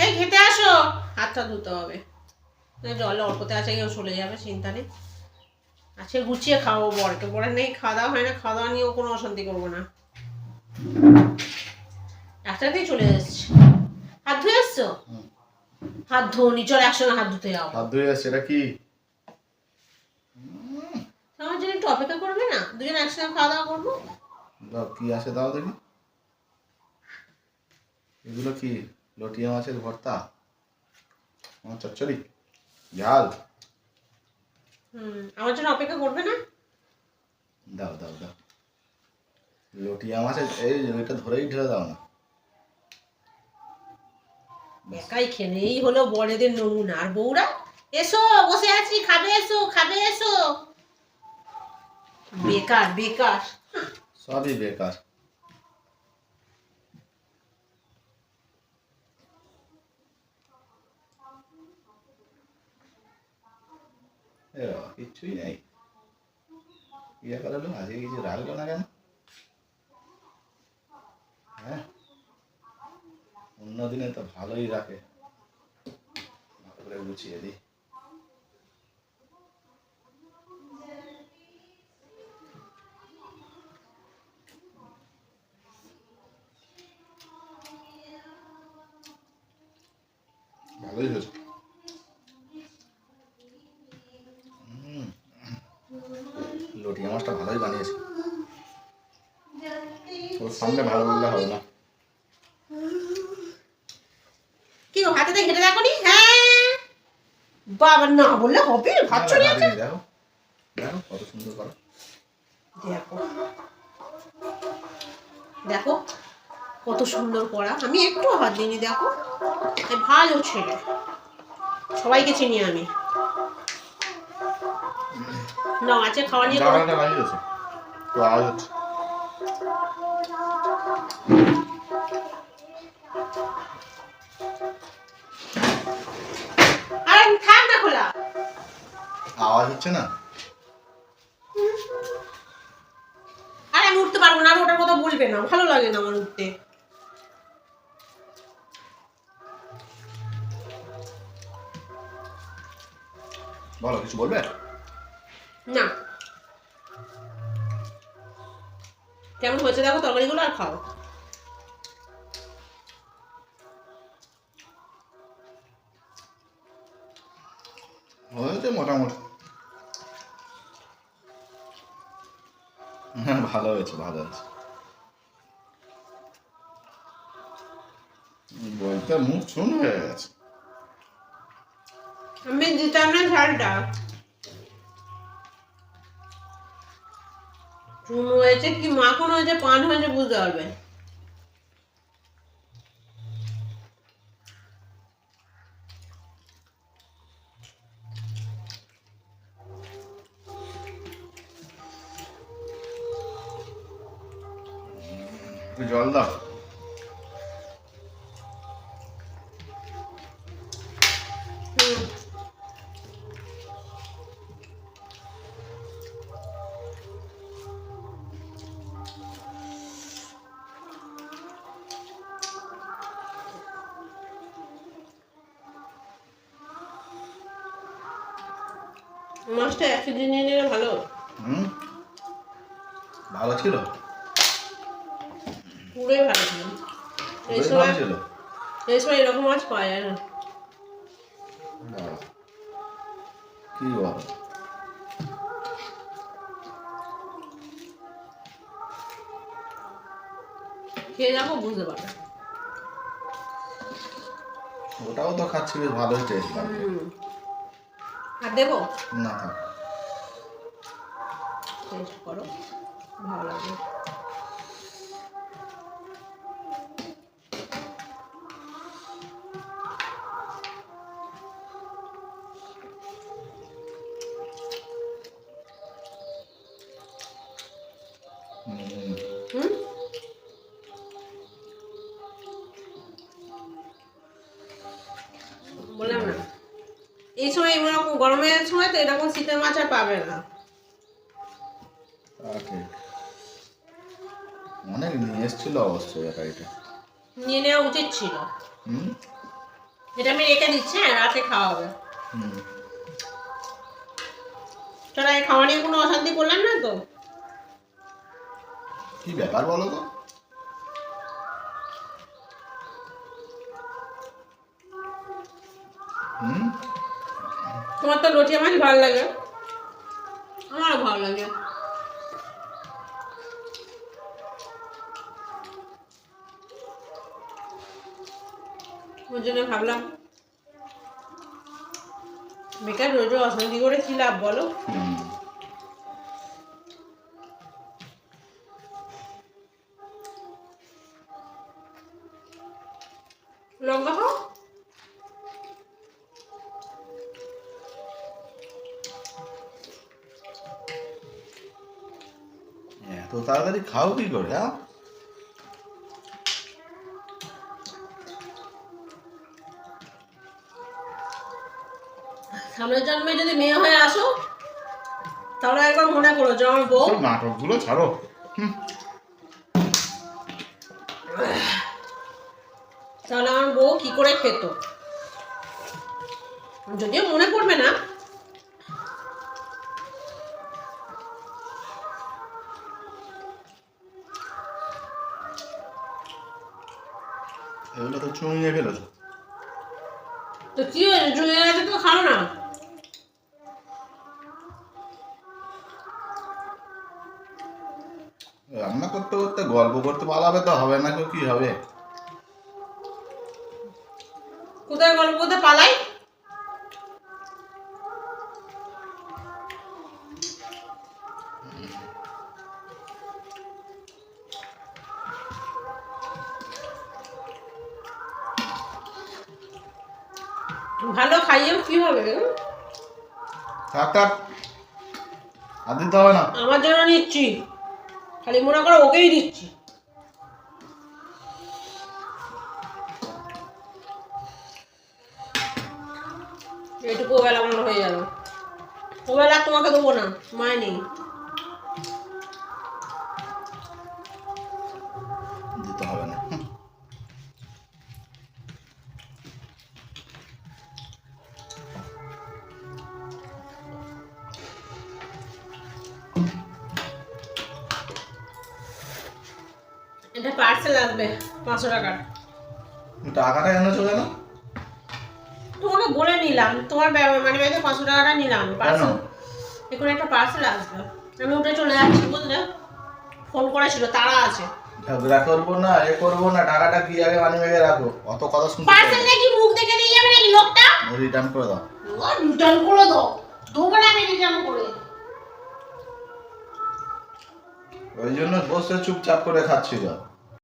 এই খেতে আসো, হাতটা ধুতে হবে, জল অল্পতে আছে, কেউ চলে যাবে, চিন্তা নেই। আজকে গুছিয়ে খাবো বরকে, বরের নেই খাওয়া দাওয়া হয় না, খাওয়া দাওয়া নিয়েও কোনো অশান্তি করবো না। একটাতেই চলে এসেছি। হাত ধুয়ে এসছো? হাত ধোনি, চল একসঙ্গে হাত ধুতে যাও। হাত ধুয়ে এসছে, এটা কি? আমার জন্য একটু অপেক্ষা করবে না? দুজন একসঙ্গে খাওয়া দাওয়া করবো। দাও, কি আছে দাও দেখি। এগুলো কি? লটিয়া মাছের ভর্তা, আমার চচ্চড়ি, ঝাল। আমার জন্য অপেক্ষা করবে না? দাও দাও দাও। লটিয়া মাছের এই ওইটা ধরেই ঢেলে দাও না। একাই খেলে এই হলো বড়দের নমুনা। আর বউরা, এসো বসে আছি, খাবে এসো, খাবে এসো। বেকার বেকার, সবই বেকার। এ বাবা, কিচ্ছুই নেই। ইয়ে করালো, আজকে কিছু রাখলো না কেন? হ্যাঁ, অন্যদিনে তো ভালোই রাখে। ভালো করে গুছিয়ে দিই। ভালোই হয়েছে। লটিয়া মাছটা ভালোই বানিয়েছে। ওর সামনে ভালো বললে হবে না। কি গো, হাতে দিয়ে ঘেটে দেখো নি? হ্যাঁ বাবা, না বললে হবে? ভাত চলে আছে। দেখো দেখো কত সুন্দর করো। দেখো দেখো কত সুন্দর করা, আমি একটু হাত দিইনি। দেখো, ভালো ছেলে, সবাইকে চিনি আমি। না আছে খাওয়া নিয়ে করো। জামাটা বানিয়েছে তো আজ হচ্ছে। আর থাক না খোলা, আওয়াজ হচ্ছে না। আর আমি উঠতে পারবো না, আর ওটার কথা বলবে না, ভালো লাগে না আমার উঠতে। বলো, কিছু বলবে? না, কেমন হয়েছে দেখো তরকারিগুলো, আর খাও। হয়েছে মোটামুটি। হ্যাঁ, ভালো হয়েছে ভালো হয়েছে। বলতে মুখ শুন হয়ে গেছে। আমি দিতাম না ঝালটা, চুন হয়েছে কি মাখন হয়েছে পান হয়েছে বুঝতে পারবে। একটু জল দাও। মাছটা 1 কেজি নিয়ে নিলে ভালো। ভালো ছিল, পুরোই ভালো ছিল। এই বেশ সময় ভালো ছিল। এই সময় এরকম মাছ পাওয়া যায় না। বাবা, কি বল? খেয়ে যাবো বুঝতে পারবে। ওটাও তো খাচ্ছি, বেশ ভালোই টেস্ট লাগছে। আর দেবো না থাক। টেস্ট করো, ভালো লাগবে। বললাম না, এই সময় এরকম গরমের সময় তো এরকম শীতের মাছ আর পাবে না। অনেক নিয়ে এসেছিল অবশ্যই এটা। নিয়ে নেওয়া উচিত ছিল। এটা আমি রেখে দিচ্ছি, হ্যাঁ রাতে খাওয়া হবে। হুম। তোরা এই খাওয়া নিয়ে কোনো অশান্তি করলাম না তো? কি ব্যাপার বলো তো? হুম। তোমার তো লটিয়া মাছ ভালো লাগে, আমারও ভালো লাগে। ওই জন্য ভাবলাম বেকার রোজ রোজ অশান্তি করে কি লাভ বলো? হুম। লঙ্কা খাও। এত তাড়াতাড়ি খাও কি করে? হ্যাঁ, সামনের জন্মে যদি মেয়ে হয়ে আসো তাহলে একবার মনে করো যে আমার বউ, সব নাটকগুলো ছাড়ো। হুম। তাহলে আমার বউ কি করে খেত। যদিও মনে পড়বে না। এগুলো তো চুমিয়ে ফেলেছো। তো কি হয়েছে, জুয়ে গেছে তো খাও না। রান্না করতে করতে গল্প করতে পালাবে তো হবে না, কেউ কি হবে? কোথায় গল্প করতে পালাই? ভালো খাইয়েও কি হবে? থাক থাক, আর দিতে হবে না। আমার জন্য নিচ্ছি, খালি মনে করো ওকেই দিচ্ছি। এইটুকু বেলা আমার হয়ে গেল, ওবেলা তোমাকে দেবো না, মায় নেই। দিতে হবে না। হুম। এটা পার্সেল আসবে 500 টাকার। টাকাটা এনেছো কেন? তোমাকে বলে নিলাম, তোমার মানে ব্যাগে 500 টাকাটা নিলাম পার্সেল। এখন একটা পার্সেল আসবে, আমি উঠে চলে যাচ্ছি বুঝলে। ফোন করেছিল, তারা আছে। ঝগড়া করবো না, এ করবো না, টাকাটা কি আগে মানি ব্যাগে রাখো, অত কথা শুনতে পার্সেল নাকি মুখ দেখে দিয়ে যাবে নাকি লোকটা? রিটার্ন করে দাও। রিটার্ন করে দাও, দেবো না আমি রিটার্ন করে। ওই জন্য বসে চুপচাপ করে খাচ্ছিল।